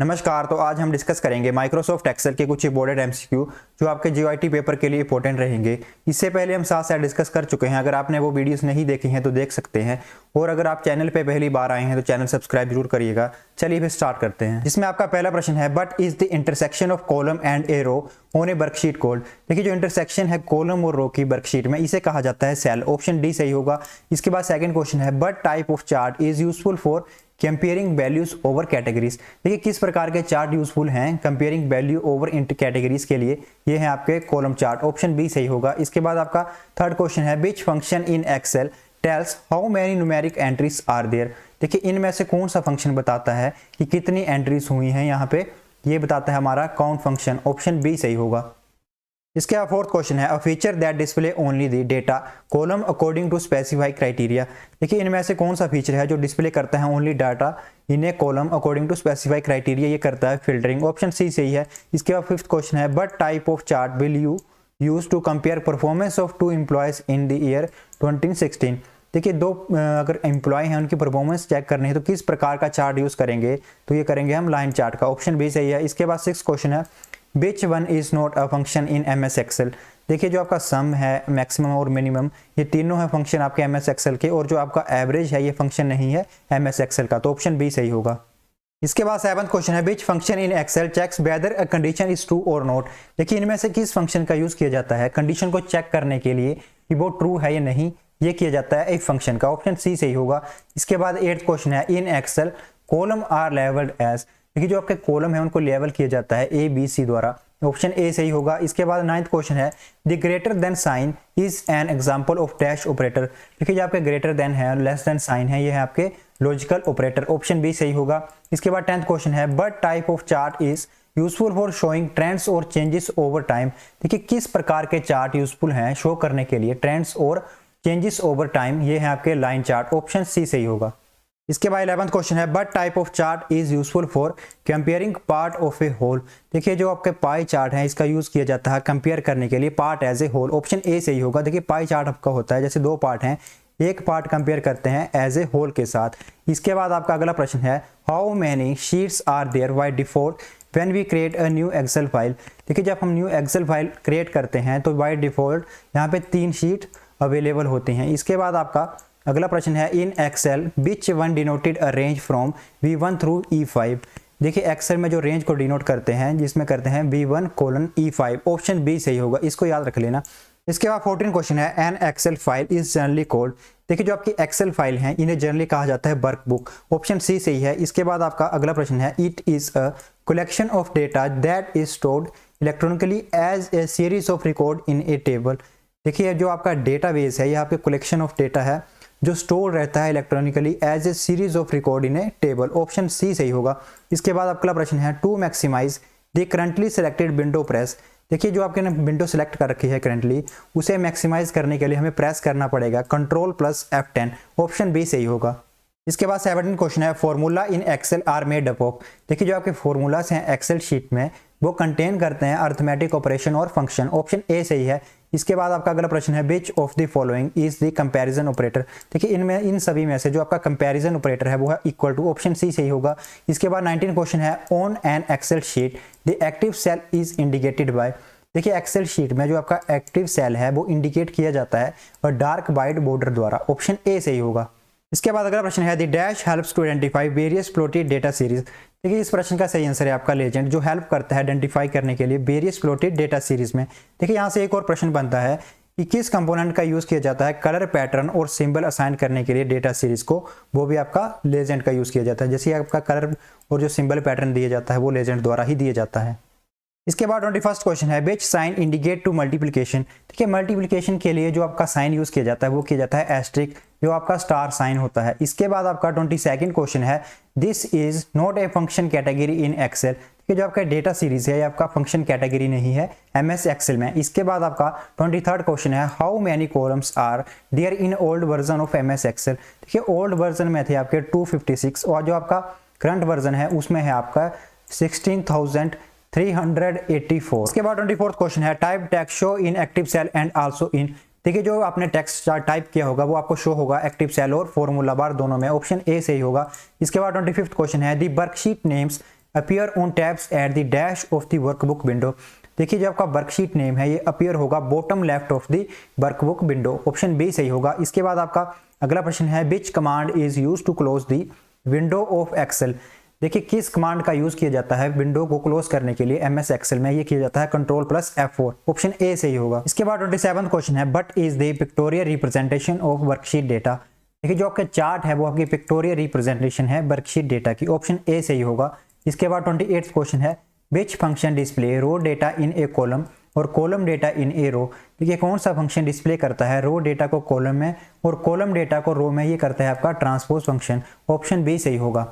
नमस्कार। तो आज हम डिस्कस करेंगे माइक्रोसॉफ्ट एक्सेल के कुछ इंपॉर्टेंट एमसीक्यू जो आपके जीओआईटी पेपर के लिए इंपॉर्टेंट रहेंगे। इससे पहले हम साथ साथ डिस्कस कर चुके हैं। अगर आपने वो वीडियोस नहीं देखी हैं तो देख सकते हैं, और अगर आप चैनल पे पहली बार आए हैं तो चैनल सब्सक्राइब जरूर करिएगा। चलिए फिर स्टार्ट करते हैं। जिसमें आपका पहला प्रश्न है, what is the intersection of column and a row on a worksheet called. देखिए, जो इंटरसेक्शन है कॉलम और रो की वर्कशीट में, इसे कहा जाता है सेल। ऑप्शन डी सही होगा। इसके बाद सेकंड क्वेश्चन है, what type of chart is useful for comparing values over categories. देखिए, किस प्रकार के चार्ट यूजफुल हैं comparing value over inter categories के लिए। ये है आपके कॉलम चार्ट। ऑप्शन बी सही होगा। इसके बाद आपका थर्ड क्वेश्चन है, which function in Excel tells how many numeric entries are there. देखिए, इनमें से कौन सा फंक्शन बताता है कि कितनी एंट्रीज हुई हैं यहाँ पे। ये बताता है हमारा काउंट फंक्शन। ऑप्शन बी सही होगा। इसके बाद फोर्थ क्वेश्चन है, a feature that display only the data column according to specify criteria. देखिए, इनमें से कौन सा फीचर है जो डिस्प्ले करता है only data in a column according to specify criteria. ये करता है फिल्टरिंग। ऑप्शन सी सही है। इसके बाद फिफ्थ क्वेश्चन है, what type of chart will you use to compare performance of two employees in the year 2016। देखिए, दो अगर एम्प्लॉय हैं उनकी परफॉर्मेंस चेक करनी है तो किस प्रकार का चार्ट यूज करेंगे, तो ये करेंगे हम लाइन चार्ट का। ऑप्शन बी सही है। इसके बाद सिक्स क्वेश्चन है, Which one is not a function in MS Excel। देखिए, जो आपका सम है, मैक्सिमम और मिनिमम, ये तीनों है फंक्शन आपके MS Excel के, और जो आपका एवरेज है ये फंक्शन नहीं है MS Excel का। तो ऑप्शन बी सही होगा। इसके बाद सेवंथ क्वेश्चन है, which function in Excel checks whether a condition is true और नॉट। देखिए, इनमें से किस फंक्शन का यूज किया जाता है कंडीशन को चेक करने के लिए कि वो ट्रू है या नहीं। ये किया जाता है इफ फंक्शन का। ऑप्शन सी सही होगा। इसके बाद एट्थ क्वेश्चन है, in Excel column are labelled as. देखिए, जो आपके कॉलम है उनको लेवल किया जाता है ए बी सी द्वारा। ऑप्शन ए सही होगा। इसके बाद नाइन्थ क्वेश्चन है, the greater than sign is an example of dash operator. देखिए, जो आपके ग्रेटर देन है, लेस देन साइन है, ये है आपके लॉजिकल ऑपरेटर। ऑप्शन बी सही होगा। इसके बाद टेंथ क्वेश्चन है, what type of chart is useful for showing trends और चेंजेस ओवर टाइम। देखिए, किस प्रकार के चार्ट यूजफुल हैं शो करने के लिए ट्रेंड्स और चेंजेस ओवर टाइम। ये है आपके लाइन चार्ट। ऑप्शन सी सही होगा। इसके बाद 11th क्वेश्चन है, what type of chart is useful for comparing part of a whole. देखिए, जो आपके पाई चार्ट है इसका यूज किया जाता है कंपेयर करने के लिए part as a whole. Option A सही होगा। देखिए, पाई चार्ट आपका होता है जैसे दो पार्ट हैं, एक पार्ट कंपेयर करते हैं एज ए होल के साथ। इसके बाद आपका अगला प्रश्न है, how many sheets are there by default when we create a new Excel file. देखिए, जब हम न्यू एक्सेल फाइल क्रिएट करते हैं तो बाय डिफॉल्ट यहाँ पे 3 शीट अवेलेबल होती हैं। इसके बाद आपका अगला प्रश्न है, in Excel which one denoted a range from V1 through E5। देखिए, एक्सेल में जो रेंज को डिनोट करते हैं जिसमें करते हैं V1:E5। ऑप्शन बी सही होगा। इसको याद रख लेना। इसके बाद 14 क्वेश्चन है, an Excel file is generally called. देखिए, जो आपकी एक्सेल फाइल है इन्हें जनरली कहा जाता है वर्कबुक। ऑप्शन सी सही है। इसके बाद आपका अगला प्रश्न है, it is a collection of data that is stored electronically as a series of record in a table. देखिए, जो आपका डेटाबेस है ये आपके कलेक्शन ऑफ डेटा है जो स्टोर रहता है electronically as a series of record in a table. Option C सही होगा। इसके बाद आपका प्रश्न है, to maximise the currently selected window press. देखिए, जो आपने विंडो सेलेक्ट कर रखी है करंटली, उसे मैक्सिमाइज करने के लिए हमें प्रेस करना पड़ेगा Ctrl+F10। ऑप्शन बी सही होगा। इसके बाद 17 क्वेश्चन है, formula in Excel are made up of. देखिए, जो आपके फॉर्मूलास हैं एक्सेल शीट में वो कंटेन करते हैं अर्थमेटिक ऑपरेशन और फंक्शन। ऑप्शन ए सही है। इसके बाद आपका अगला प्रश्न है, which of the following is the comparison operator. देखिए, इनमें इन सभी में से जो आपका कंपैरिजन ऑपरेटर है वो है इक्वल टू। ऑप्शन सी सही होगा। इसके बाद 19 क्वेश्चन है, on an Excel sheet the active cell is indicated by. देखिए, एक्सेल शीट में जो आपका एक्टिव सेल है वो इंडिकेट किया जाता है और डार्क वाइट बॉर्डर द्वारा। ऑप्शन ए सही होगा। इसके बाद अगला प्रश्न है, the dash helps to identify various plotted data series. देखिए, इस प्रश्न का सही आंसर है आपका लेजेंड, जो हेल्प करता है आइडेंटिफाई करने के लिए वेरियस प्लॉटेड डेटा सीरीज में। देखिए, यहाँ से एक और प्रश्न बनता है कि किस कंपोनेंट का यूज किया जाता है कलर पैटर्न और सिंबल असाइन करने के लिए डेटा सीरीज को। वो भी आपका लेजेंड का यूज किया जाता है। जैसे आपका कलर और जो सिंबल पैटर्न दिया जाता है वो लेजेंड द्वारा ही दिया जाता है। इसके बाद 21st क्वेश्चन है, which sign indicate to multiplication. देखिए, मल्टीप्लिकेशन के लिए जो आपका साइन यूज किया जाता है वो किया जाता है एस्ट्रिक, जो आपका स्टार साइन होता है। इसके बाद आपका 22nd क्वेश्चन है, this is not a function category in Excel. देखिए, जो आपका डेटा सीरीज है ये आपका फंक्शन कैटेगरी नहीं है MS एक्सेल में। इसके बाद आपका 23rd क्वेश्चन है, how many columns are there in old version of MS Excel. देखिए, ओल्ड वर्जन में थे आपके 256 और जो आपका करंट वर्जन है उसमें है आपका 16,384। इसके बाद 24th क्वेश्चन है, type text show in active cell and also in. देखिए, जो आपने टेक्स्ट टाइप किया होगा वो आपको शो होगा एक्टिव सेल और फॉर्मूला बार दोनों में। ऑप्शन ए सही होगा। इसके बाद 25th क्वेश्चन है, the worksheet names appear on tabs at the dash of the workbook window. देखिए जो आपका वर्कशीट नेम है ये अपीयर होगा bottom left of the workbook window, option B सही होगा। इसके बाद आपका अगला प्रश्न है which command is use to close the window of Excel. देखिए किस कमांड का यूज किया जाता है विंडो को क्लोज करने के लिए एमएस एक्सेल में, ये किया जाता है control plus F4, option A सही होगा। इसके बाद 27वां क्वेश्चन है what is the pictorial representation of worksheet data. देखिए जो आपका चार्ट है वो आपकी पिक्टोरियल रिप्रेजेंटेशन है वर्कशीट डेटा की, ऑप्शन ए सही होगा। इसके बाद 28th क्वेश्चन है which function display row data in a column और column data in a row. देखिए कौन सा फंक्शन डिस्प्ले करता है रो डेटा को कॉलम में और कॉलम डेटा को रो में, ये करता है आपका ट्रांसपोज फंक्शन, ऑप्शन बी सही होगा।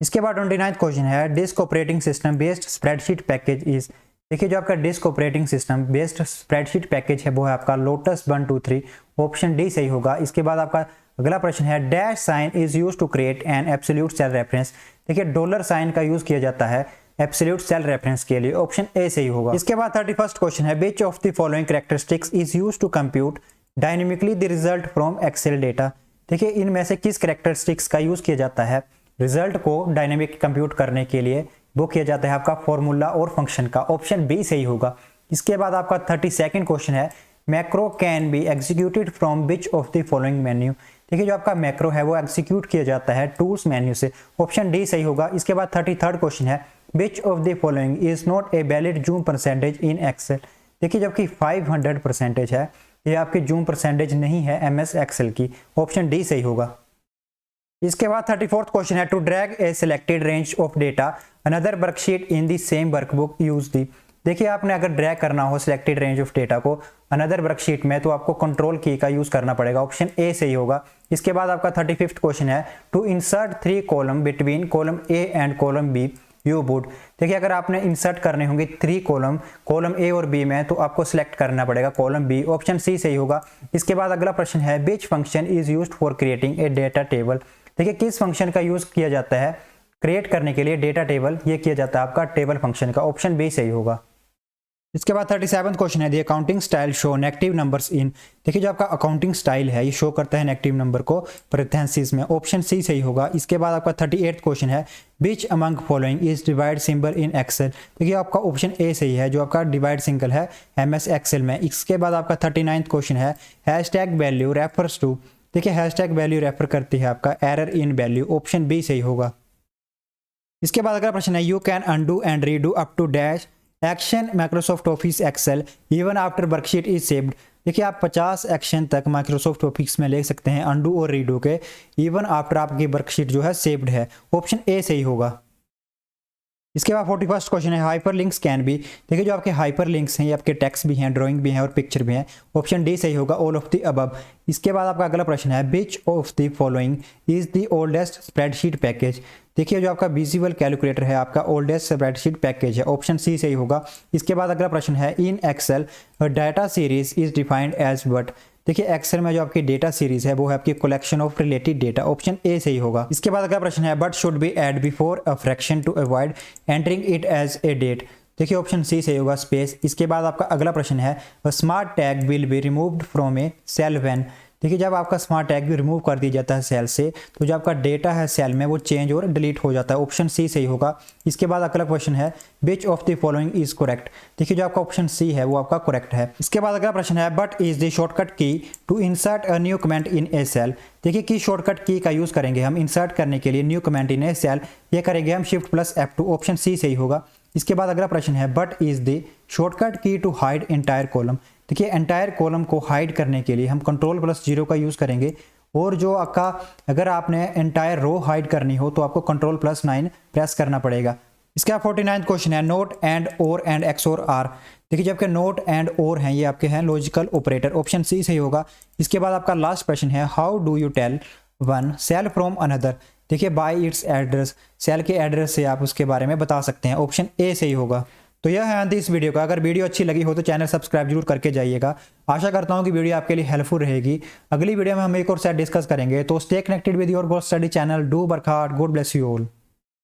इसके बाद 29th क्वेश्चन है disk operating system based spreadsheet package is. देखिए जो आपका disk operating system based spreadsheet package है वो है आपका लोटस 123, ऑप्शन डी सही होगा। इसके बाद आपका अगला प्रश्न है dash sign is use to create an absolute cell reference. देखिए डॉलर साइन का यूज किया जाता है एब्सोल्यूट सेल रेफरेंस के लिए, ऑप्शन ए सही होगा। इसके बाद 31st क्वेश्चन है which of the following characteristics is use to compute dynamically the result from Excel data. देखिए इनमें से किस कैरेक्टरिस्टिक्स का यूज किया जाता है रिजल्ट को डायनेमिक कंप्यूट करने के लिए, वो किया जाता है आपका फॉर्मूला और फंक्शन का, ऑप्शन बी सही होगा। इसके बाद आपका 32nd क्वेश्चन है macro can be executed from which of the following menu. देखिए जो आपका मैक्रो है वो एग्जीक्यूट किया जाता है टूल्स मेन्यू से, ऑप्शन डी सही होगा। इसके बाद 33rd क्वेश्चन है which of the following is not a valid zoom percentage in Excel. देखिए जबकि 500% है ये आपकी जूम परसेंटेज नहीं है एमएस एक्सेल की, ऑप्शन डी सही होगा। इसके बाद 34th क्वेश्चन है to drag a selected range of data another worksheet in the same workbook use दी। देखिए आपने अगर ड्रैग करना हो सिलेक्टेड रेंज ऑफ डेटा को अनदर वर्कशीट में तो आपको कंट्रोल की का यूज करना पड़ेगा, ऑप्शन ए सही होगा। इसके बाद आपका 35th क्वेश्चन है to insert 3 column between column A and column B you would. देखिए अगर आपने इंसर्ट करने होंगे 3 कॉलम ए और बी में तो आपको सिलेक्ट करना पड़ेगा कॉलम बी, ऑप्शन सी सही होगा। इसके बाद अगला प्रश्न है which function is used for creating a data table. देखिए किस फंक्शन का यूज किया जाता है क्रिएट करने के लिए डेटा टेबल, ये किया जाता है आपका टेबल फंक्शन का, ऑप्शन बी सही होगा। इसके बाद 37th क्वेश्चन है the accounting style show negative numbers in. देखिए जो आपका अकाउंटिंग स्टाइल है ये शो करता है नेगेटिव नंबर को पैरेंथेसिस में, ऑप्शन सी सही होगा। इसके बाद आपका 38th क्वेश्चन है which among following is divide symbol in Excel. देखिए आपका ऑप्शन ए सही है जो आपका डिवाइड सिंबल है एमएस एक्सेल में। इसके बाद आपका 39th क्वेश्चन है हैशटैग वैल्यू रेफर्स टू। देखिए हैशटैग वैल्यू रेफर करती है आपका error in value, option B सही होगा। इसके बाद अगला प्रश्न है you can undo and redo up to dash action Microsoft Office Excel even after worksheet is saved. देखिए आप 50 एक्शन तक माइक्रोसॉफ्ट ऑफिस में ले सकते हैं अनडू और रीडू के, इवन आफ्टर आपकी वर्कशीट जो है सेव्ड है, ऑप्शन ए सही होगा। इसके बाद 41st क्वेश्चन है हाइपर लिंक्स कैन बी। देखिए जो आपके हाइपर लिंक्स हैं ये आपके टेक्स्ट भी हैं, ड्राइंग भी हैं और पिक्चर भी हैं, ऑप्शन डी सही होगा ऑल ऑफ द अबव। इसके बाद आपका अगला प्रश्न है which of the following is the oldest spreadsheet package. देखिए जो आपका विजुअल कैलकुलेटर है आपका ओल्डेस्ट स्प्रेडशीट पैकेज है, ऑप्शन सी सही होगा। इसके बाद अगला प्रश्न है in Excel data series is defined as what. देखिए एक्सेल में जो आपकी डेटा सीरीज है वो है आपकी collection of related data, option A सही होगा। इसके बाद अगला प्रश्न है what should be add before a fraction to avoid entering it as a date. देखिए ऑप्शन सी सही होगा स्पेस। इसके बाद आपका अगला प्रश्न है smart tag will be removed from a cell when. देखिए जब आपका स्मार्ट टैग भी रिमूव कर दिया जाता है सेल से तो जो आपका डेटा है सेल में वो चेंज और डिलीट हो जाता है, ऑप्शन सी सही होगा। इसके बाद अगला क्वेश्चन है which of the following is correct. देखिए जो आपका ऑप्शन सी है वो आपका करेक्ट है। इसके बाद अगला प्रश्न है what is the shortcut key to insert a new comment in a cell. देखिए की शॉर्टकट की का यूज करेंगे हम इंसर्ट करने के लिए new comment in a cell, ये करेंगे हम shift plus F2, option C सही होगा। इसके बाद अगला प्रश्न है what is the shortcut key to hide entire column. देखिए एंटायर कॉलम को हाइड करने के लिए हम कंट्रोल प्लस 0 का यूज करेंगे और जो आपका अगर आपने एंटायर रो हाइड करनी हो तो आपको कंट्रोल प्लस 9 प्रेस करना पड़ेगा। इसका 49th क्वेश्चन है नोट एंड और एंड एक्स और आर। देखिए जबकि नोट एंड और हैं ये आपके हैं लॉजिकल ऑपरेटर, ऑप्शन सी सही होगा। इसके बाद आपका लास्ट प्रश्न है how do you tell one cell from another. देखिए बाय इट्स एड्रेस, सेल के एड्रेस से आप उसके बारे में बता सकते हैं, ऑप्शन ए सही होगा। तो यह है अंत इस वीडियो का। अगर वीडियो अच्छी लगी हो तो चैनल सब्सक्राइब जरूर करके जाइएगा। आशा करता हूं कि वीडियो आपके लिए हेल्पफुल रहेगी। अगली वीडियो में हम एक और सेट डिस्कस करेंगे। तो stay connected with your goal study channel, do work hard, God bless you all.